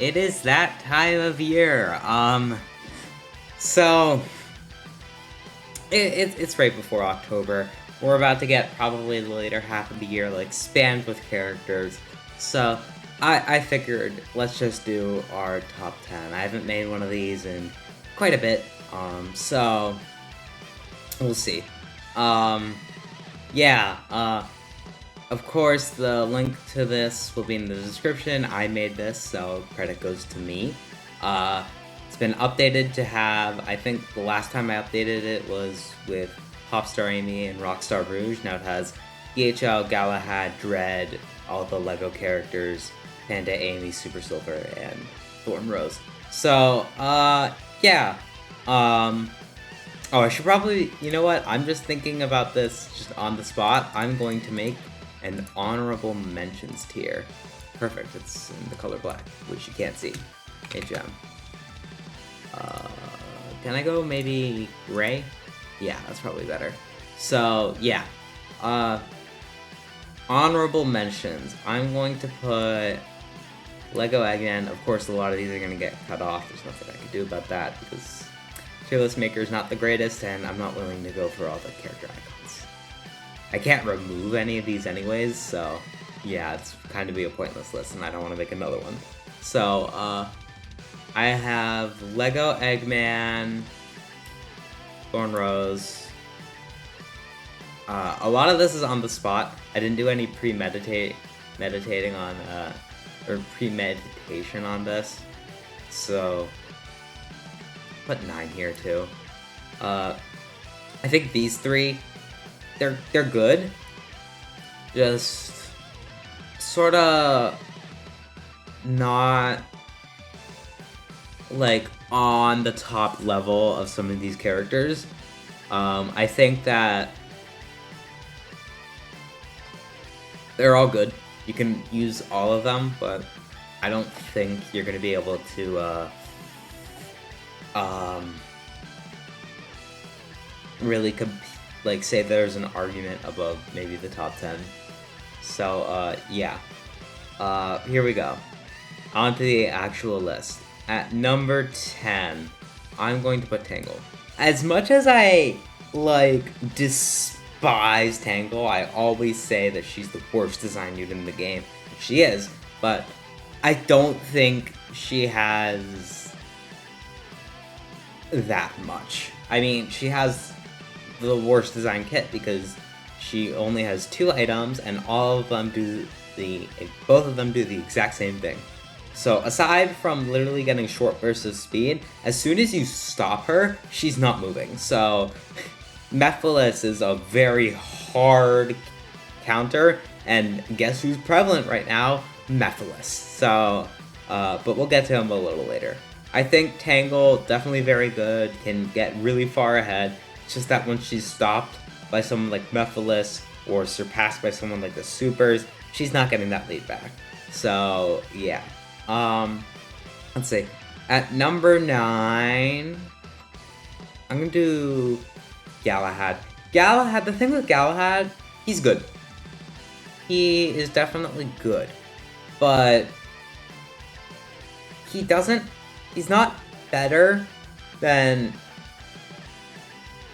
it is that time of year. So it's right before October. We're about to get probably the later half of the year, like, spammed with characters. So I figured let's just do our top 10. I haven't made one of these in quite a bit. So we'll see. Yeah. Of course, the link to this will be in the description. I made this, so credit goes to me. It's been updated to have, I think the last time I updated it was with Popstar Amy and Rockstar Rouge. Now it has DHL, Galahad, Dread, all the LEGO characters, Panda, Amy, Super Silver, and Thorn Rose. So, yeah. Oh, I should probably, you know what? I'm just thinking about this just on the spot. I'm going to make an honorable mentions tier. Perfect, it's in the color black, which you can't see. Hey, gem. Can I go maybe gray? Yeah, that's probably better. So, yeah. Honorable mentions. I'm going to put Lego Eggman. Of course, a lot of these are going to get cut off. There's nothing I can do about that because tier list maker is not the greatest, and I'm not willing to go for all the character icons. I can't remove any of these anyways, so yeah, it's kind of be a pointless list, and I don't want to make another one. So, I have Lego Eggman, Thorn Rose. A lot of this is on the spot. I didn't do any premeditation on this, so put 9 here too. I think these three, they're good. Just sort of not like on the top level of some of these characters. I think that they're all good. You can use all of them, but I don't think you're gonna be able to really like say there's an argument above maybe the top 10. So yeah. Here we go. On to the actual list. At number 10, I'm going to put Tangle. As much as I despise Tangle, I always say that she's the worst design unit in the game. She is, but I don't think she has that much. I mean, she has the worst design kit because she only has 2 items and both of them do the exact same thing. So aside from literally getting short bursts of speed, as soon as you stop her, she's not moving. So Mephilis is a very hard counter, and guess who's prevalent right now? Mephilis. So, but we'll get to him a little later. I think Tangle, definitely very good, can get really far ahead. It's just that when she's stopped by someone like Mephilis or surpassed by someone like the Supers, she's not getting that lead back. So, yeah. Let's see. At number 9, I'm gonna do Galahad. Galahad, the thing with Galahad, he's good. He is definitely good. But he's not better than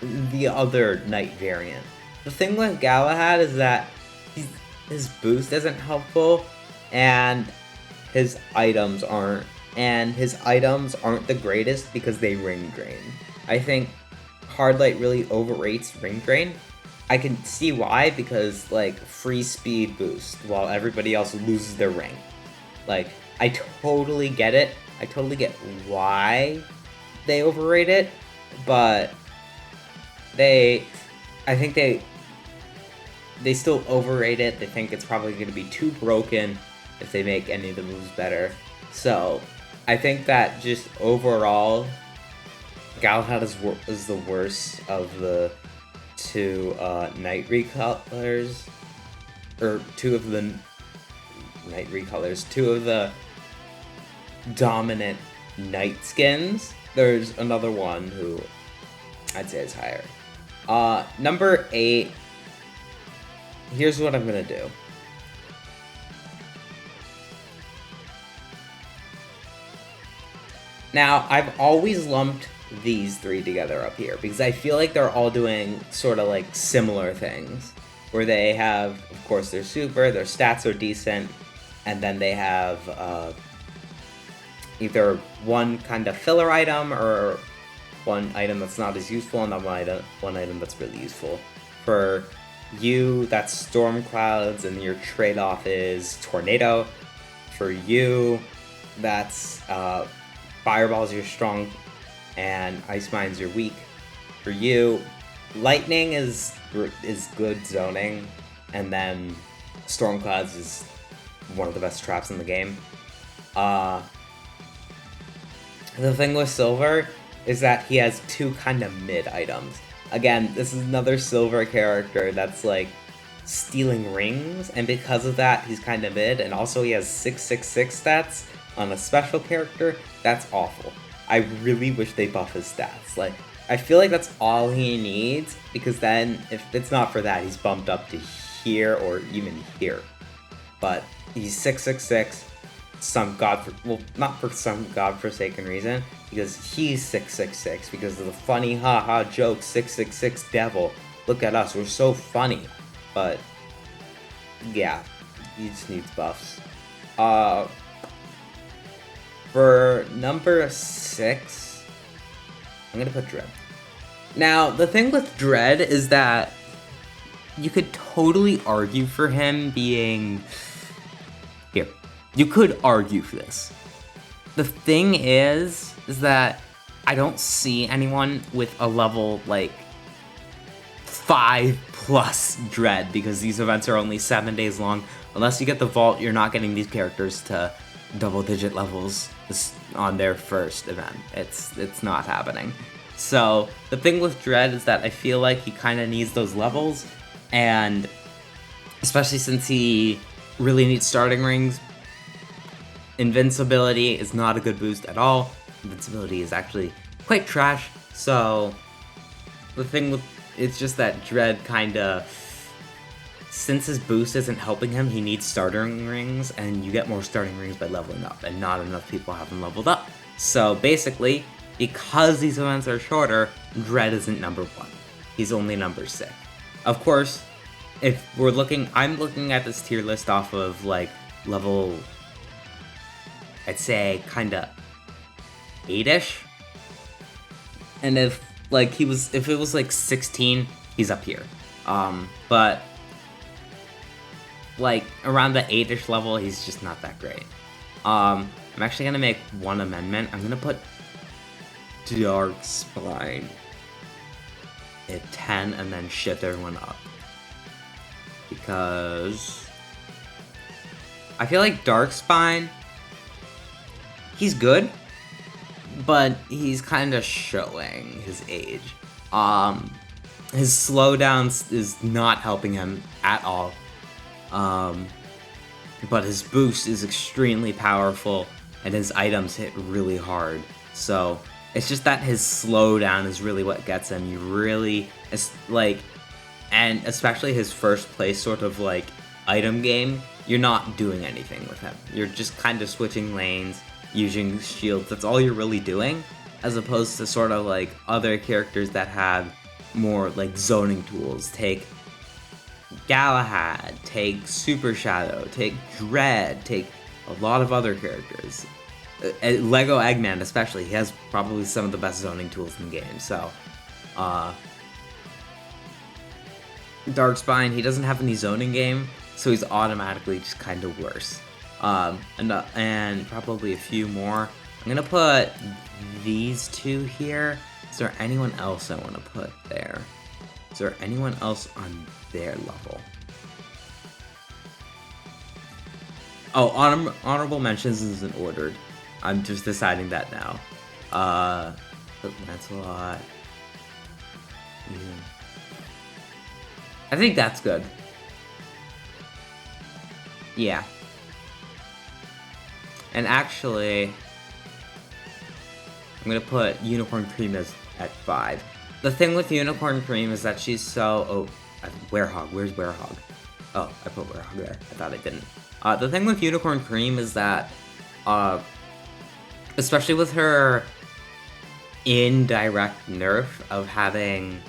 the other knight variant. The thing with Galahad is that his boost isn't helpful, and his items aren't the greatest because they ring drain. I think Hardlight really overrates ring drain. I can see why, because like free speed boost while everybody else loses their ring. Like, I totally get it. I totally get why they overrate it, but I think they still overrate it. They think it's probably going to be too broken if they make any of the moves better. So I think that just overall, Galahad is the worst of the 2 Knight recolors, or 2 of the Knight recolors, 2 of the dominant Knight skins. There's another one who I'd say is higher. Number 8, here's what I'm gonna do. Now, I've always lumped these three together up here because I feel like they're all doing sort of like similar things. Where they have, of course, their super, their stats are decent, and then they have either one kind of filler item or one item that's not as useful, and then one item that's really useful. For you, that's Storm Clouds, and your trade-off is Tornado. For you, that's Fireball's your strong, and Ice Mine's your weak. For you, Lightning is good zoning, and then Storm Clouds is one of the best traps in the game. The thing with Silver is that he has two kind of mid items. Again, this is another Silver character that's like stealing rings, and because of that, he's kind of mid, and also he has 666 stats on a special character. That's awful. I really wish they buff his stats. Like, I feel like that's all he needs, because then, if it's not for that, he's bumped up to here or even here. But he's 666, not for some godforsaken reason, because he's 666, because of the funny haha joke, 666 devil. Look at us, we're so funny. But, yeah, he just needs buffs. For number 6, I'm gonna put Dread. Now, the thing with Dread is that you could totally argue for him being... Here. You could argue for this. The thing is that I don't see anyone with a level, like, 5+ Dread, because these events are only 7 days long. Unless you get the Vault, you're not getting these characters to double-digit levels on their first event. It's not happening. So, the thing with Dread is that I feel like he kind of needs those levels, and especially since he really needs starting rings, Invincibility is not a good boost at all. Invincibility is actually quite trash, so the thing with it's just that Dread kinda, since his boost isn't helping him, he needs starting rings, and you get more starting rings by leveling up, and not enough people have him leveled up. So basically, because these events are shorter, Dread isn't number 1. He's only number 6. Of course, if we're looking, I'm looking at this tier list off of like level, I'd say kinda 8-ish. And if it was like 16, he's up here. But like around the 8-ish level, he's just not that great. I'm actually gonna make one amendment. I'm gonna put Dark Spine at 10 and then shift everyone up. Because I feel like Dark Spine, he's good, but he's kind of showing his age. His slowdowns is not helping him at all. But his boost is extremely powerful, and his items hit really hard. So it's just that his slowdown is really what gets him. You really, it's like, and especially his first place sort of like item game, you're not doing anything with him. You're just kind of switching lanes, using shields. That's all you're really doing, as opposed to sort of like other characters that have more like zoning tools. Take Galahad, take Super Shadow, take Dread, take a lot of other characters. Lego Eggman especially, he has probably some of the best zoning tools in the game. So, Dark Spine, he doesn't have any zoning game, so he's automatically just kind of worse. And probably a few more. I'm gonna put these two here. Is there anyone else I want to put there? Is there anyone else on their level? Oh, honorable mentions isn't ordered. I'm just deciding that now. Lancelot. Yeah. I think that's good. Yeah. And actually, I'm gonna put Unicorn Cream at 5. The thing with Unicorn Cream is that she's so... Oh, Werehog. Where's Werehog? Oh, I put Werehog there. I thought I didn't. The thing with Unicorn Cream is that especially with her indirect nerf of having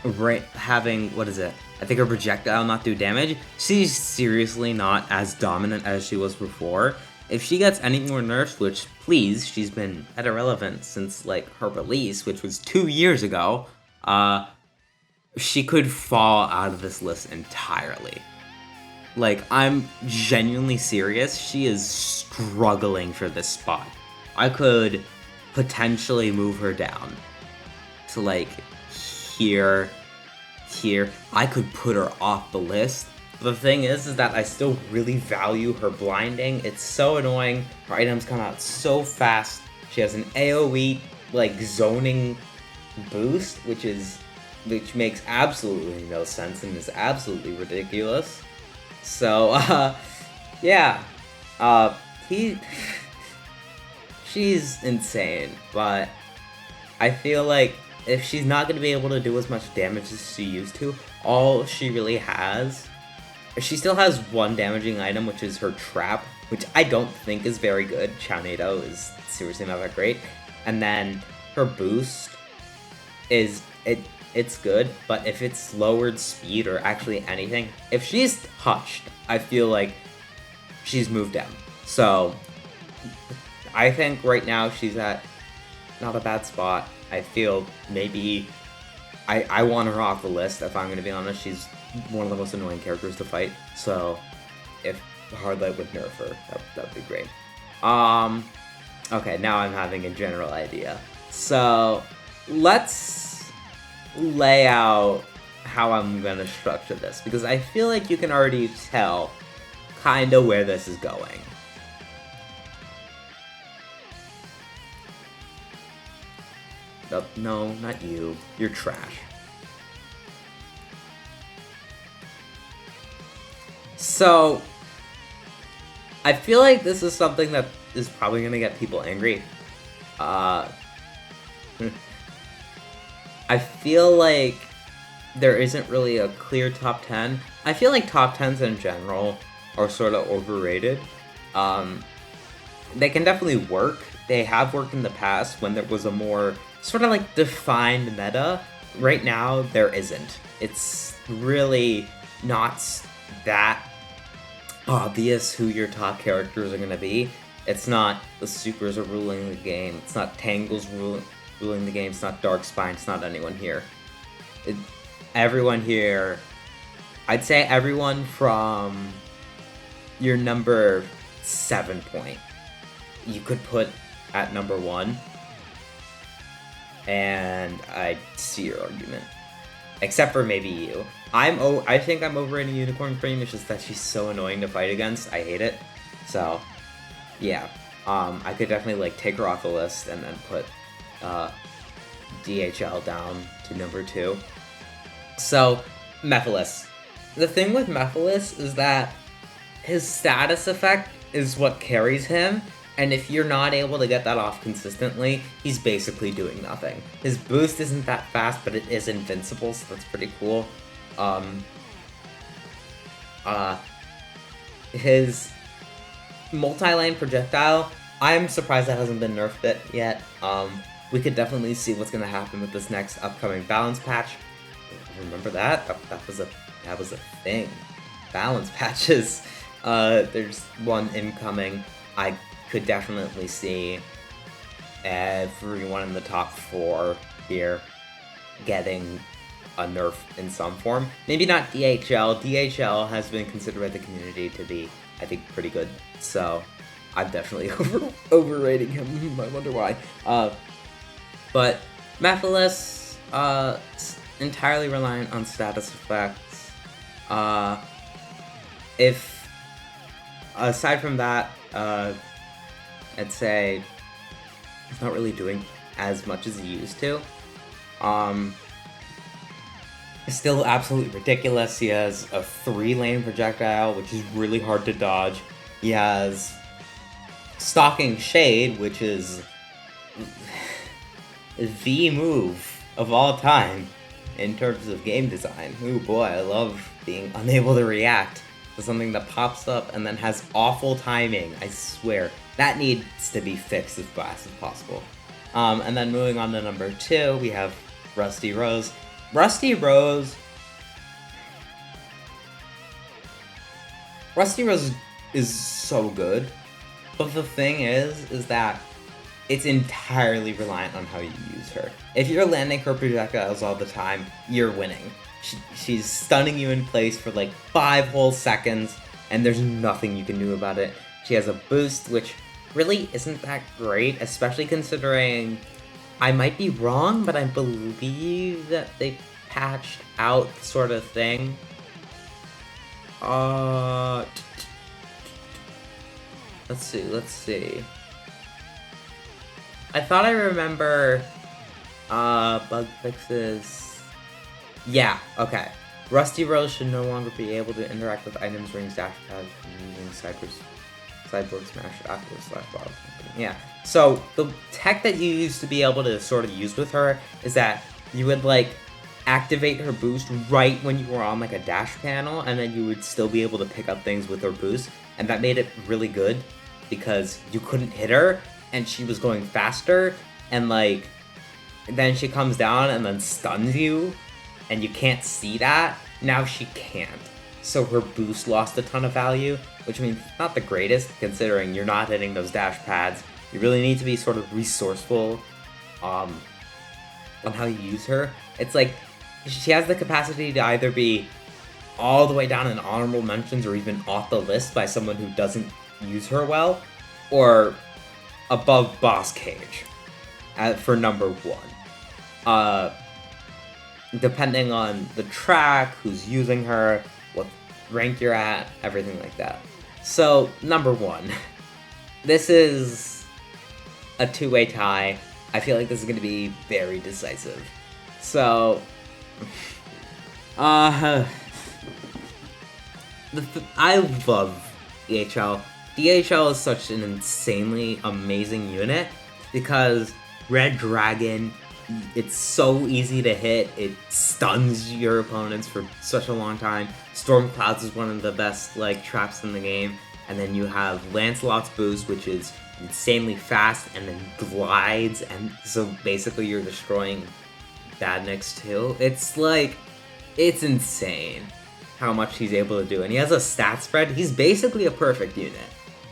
what is it? I think her projectile not do damage. She's seriously not as dominant as she was before. If she gets any more nerfs, which please, she's been at irrelevant since like her release, which was 2 years ago, she could fall out of this list entirely. Like, I'm genuinely serious. She is struggling for this spot. I could potentially move her down to like here. I could put her off the list. The thing is that I still really value her blinding. It's so annoying. Her items come out so fast. She has an AoE like zoning boost, which makes absolutely no sense and is absolutely ridiculous. So yeah. She's insane, but I feel like if she's not going to be able to do as much damage as she used to, all she really has... She still has one damaging item, which is her trap, which I don't think is very good. Chownado is seriously not that great. And then her boost it's good, but if it's lowered speed or actually anything, if she's touched, I feel like she's moved down. So I think right now she's at not a bad spot. I feel maybe I want her off the list, if I'm going to be honest. She's one of the most annoying characters to fight, so if Hardlight would nerf her, that would be great. Okay, now I'm having a general idea. So let's lay out how I'm going to structure this, because I feel like you can already tell kind of where this is going. No, not you. You're trash. So, I feel like this is something that is probably going to get people angry. I feel like there isn't really a clear top 10. I feel like top 10s in general are sort of overrated. They can definitely work. They have worked in the past when there was a more sort of like defined meta. Right now, there isn't. It's really not that obvious who your top characters are going to be. It's not the supers are ruling the game. It's not Tangles ruling the game. It's not Darkspine. It's not anyone here. Everyone here, I'd say everyone from your number 7 point, you could put at number 1. And I see your argument. Except for maybe you. I think I'm overrating Unicorn Cream. It's just that she's so annoying to fight against. I hate it. So, yeah. I could definitely like take her off the list and then put DHL down to number 2. So, Mephilis. The thing with Mephilis is that his status effect is what carries him. And if you're not able to get that off consistently, he's basically doing nothing. His boost isn't that fast, but it is invincible, so that's pretty cool. His multi-lane projectile, I'm surprised that hasn't been nerfed yet. We could definitely see what's going to happen with this next upcoming balance patch. Remember that? That was a thing. Balance patches. There's one incoming. I could definitely see everyone in the top 4 here getting a nerf in some form. Maybe not DHL. DHL has been considered by the community to be, I think, pretty good. So I'm definitely overrating him. I wonder why. But Mephilis, entirely reliant on status effects. If aside from that, I'd say he's not really doing as much as he used to. It's still absolutely ridiculous. He has a 3-lane projectile, which is really hard to dodge. He has Stalking Shade, which is the move of all time in terms of game design. Ooh boy, I love being unable to react. to something that pops up and then has awful timing. I swear. That needs to be fixed as fast as possible. And then moving on to number 2, we have Rusty Rose. Rusty Rose is so good, but the thing is that it's entirely reliant on how you use her. If you're landing her projectiles all the time, you're winning. She's stunning you in place for like 5 whole seconds, and there's nothing you can do about it. She has a boost, which really isn't that great, especially considering, I might be wrong, but I believe that they patched out sort of thing. Let's see. I thought I remember, bug fixes. Yeah, okay. Rusty Rose should no longer be able to interact with items, rings, dash pads, using sideboard smash after / bottom. Yeah. So the tech that you used to be able to sort of use with her is that you would like activate her boost right when you were on like a dash panel, and then you would still be able to pick up things with her boost, and that made it really good because you couldn't hit her and she was going faster, and like then she comes down and then stuns you and you can't see that. Now she can't. So her boost lost a ton of value, which means not the greatest considering you're not hitting those dash pads. You really need to be sort of resourceful on how you use her. It's like she has the capacity to either be all the way down in honorable mentions or even off the list by someone who doesn't use her well, or above Boss Cage for number 1. Depending on the track, who's using her, what rank you're at, everything like that. So, number 1. This is a 2-way tie. I feel like this is going to be very decisive. So, I love DHL. DHL is such an insanely amazing unit because Red Dragon, it's so easy to hit, it stuns your opponents for such a long time. Storm Clouds is one of the best like traps in the game, and then you have Lancelot's boost, which is insanely fast and then glides, and so basically you're destroying Badniks too. It's like, it's insane how much he's able to do, and he has a stat spread. He's basically a perfect unit.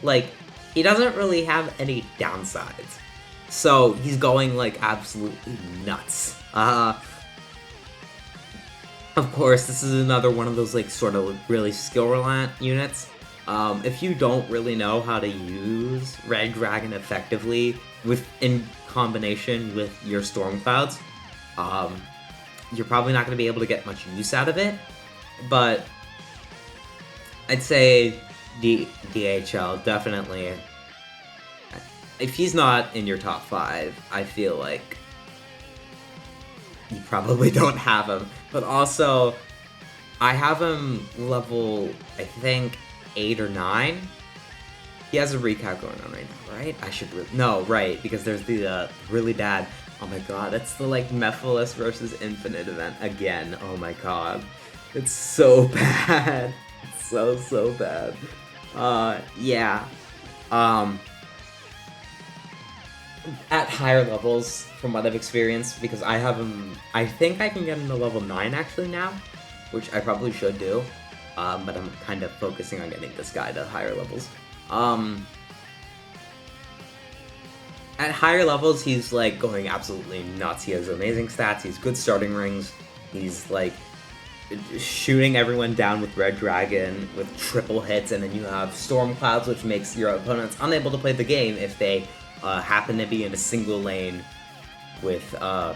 Like, he doesn't really have any downsides. So, he's going, like, absolutely nuts. Of course, this is another one of those, like, sort of really skill-reliant units. If you don't really know how to use Red Dragon effectively in combination with your Storm Clouds, you're probably not going to be able to get much use out of it. But I'd say DHL, definitely. If he's not in your top 5, I feel like you probably don't have him. But also, I have him level, I think, 8 or 9. He has a recap going on right now, right? No, right, because there's the really bad, oh my god, that's the like Mephilis versus Infinite event again. Oh my god. It's so bad. It's so bad. Yeah. At higher levels, from what I've experienced, because I have him, I think I can get him to level 9 actually now, which I probably should do, but I'm kind of focusing on getting this guy to higher levels. At higher levels, he's like going absolutely nuts. He has amazing stats, he's good starting rings, he's like shooting everyone down with Red Dragon with triple hits, and then you have Storm Clouds, which makes your opponents unable to play the game if they happen to be in a single lane with a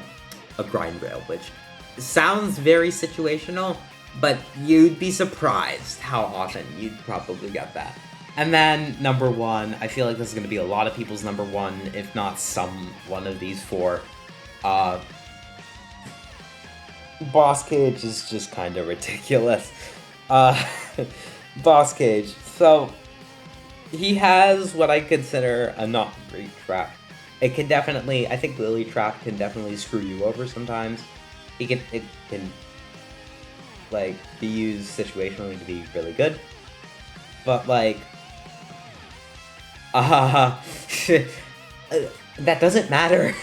grind rail, which sounds very situational, but you'd be surprised how often you'd probably get that. And then number 1, I feel like this is going to be a lot of people's number 1, if not one of these 4. Boss Cage is just kind of ridiculous. Boss Cage. So, he has what I consider a not great trap. It can definitely, I think Lily Trap can definitely screw you over sometimes. It can like be used situationally to be really good. But like, uh, that doesn't matter.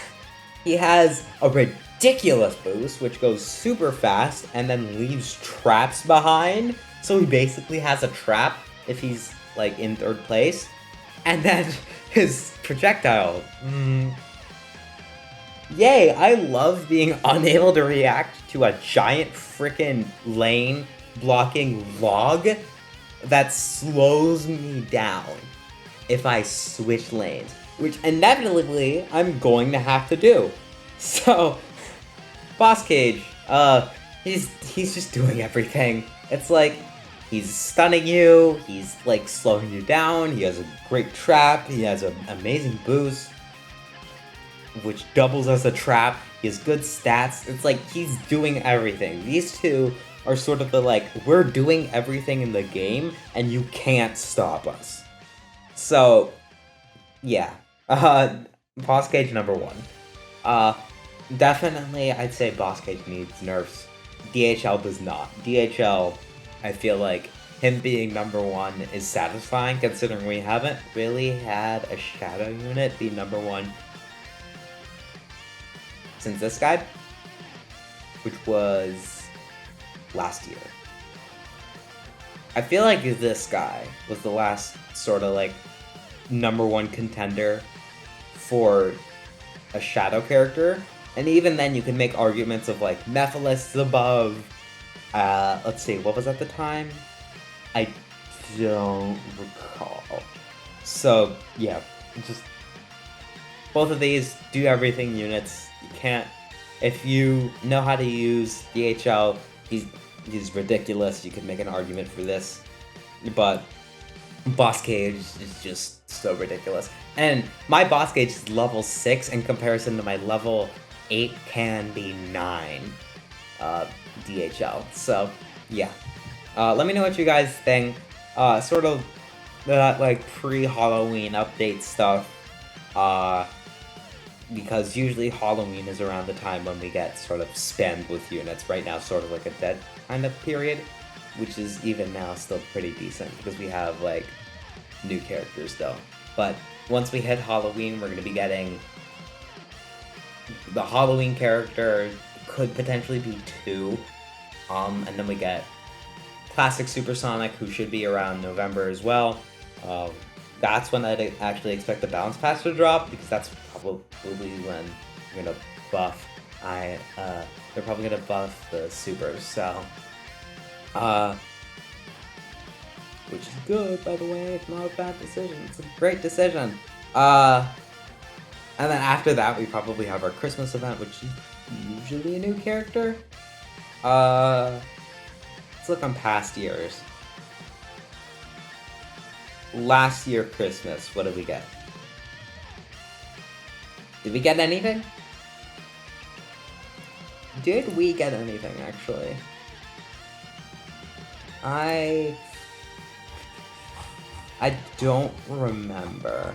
He has a ridiculous boost, which goes super fast and then leaves traps behind. So he basically has a trap if he's like in third place. And then his projectile. Yay, I love being unable to react to a giant frickin' lane blocking log that slows me down if I switch lanes, which inevitably I'm going to have to do. So, Boss Cage, he's just doing everything. It's like, he's stunning you, he's like slowing you down, he has a great trap, he has an amazing boost, which doubles as a trap, he has good stats. It's like, he's doing everything. These two are sort of the like, we're doing everything in the game, and you can't stop us. So, yeah. Boss Cage number 1. Definitely, I'd say Boss Cage needs nerfs. DHL does not. DHL, I feel like him being number 1 is satisfying, considering we haven't really had a shadow unit be number 1 since this guy, which was last year. I feel like this guy was the last sort of like number 1 contender for a shadow character, and even then you can make arguments of like Mephilis is above. Let's see, what was at the time? I don't recall. So yeah, just both of these do everything units. You can't, if you know how to use DHL, he's ridiculous. You could make an argument for this, but Boss Cage is just so ridiculous. And my Boss Cage is level 6 in comparison to my level 8 can be 9 DHL. So yeah, let me know what you guys think. Sort of that like pre-Halloween update stuff. Because usually Halloween is around the time when we get sort of spammed with units. Right now, sort of like a dead kind of period, which is even now still pretty decent because we have like new characters though. But once we hit Halloween, we're going to be getting the Halloween character, could potentially be 2, and then we get Classic Supersonic, who should be around November as well. That's when I'd actually expect the Balance Pass to drop, because that's probably when we're gonna buff. They're probably gonna buff the supers, so which is good, by the way. It's not a bad decision. It's a great decision. And then after that, we probably have our Christmas event, which is usually a new character. Let's look on past years. Last year Christmas, what did we get? Did we get anything? Did we get anything, actually? I don't remember.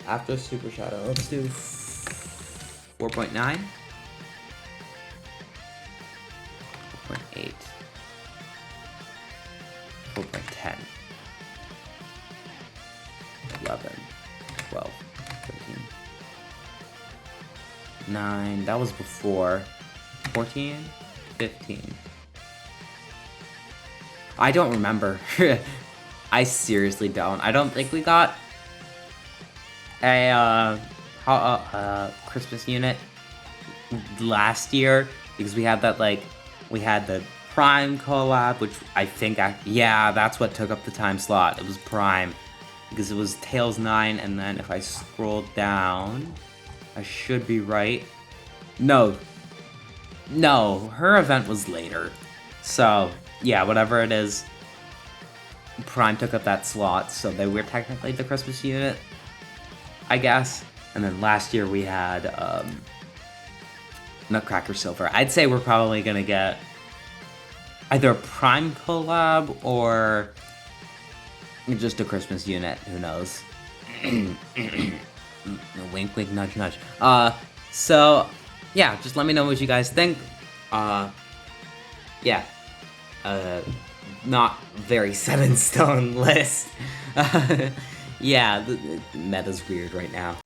After Super Shadow, let's do 4.9? 4.8. 4.10. 11. 12. 13. 9. That was before. 14. 15. I don't remember. I seriously don't. I don't think we got a Christmas unit last year, because we had that, like, we had the Prime collab, which I think, yeah, that's what took up the time slot. It was Prime, because it was Tails 9, and then if I scroll down, I should be right. No, her event was later. So, yeah, whatever it is, Prime took up that slot, so they were technically the Christmas unit, I guess. And then last year we had Nutcracker Silver. I'd say we're probably gonna get either a Prime collab or just a Christmas unit. Who knows? Wink, wink, nudge, nudge. So yeah, just let me know what you guys think. Yeah. not very set in stone list. Yeah, the meta's weird right now.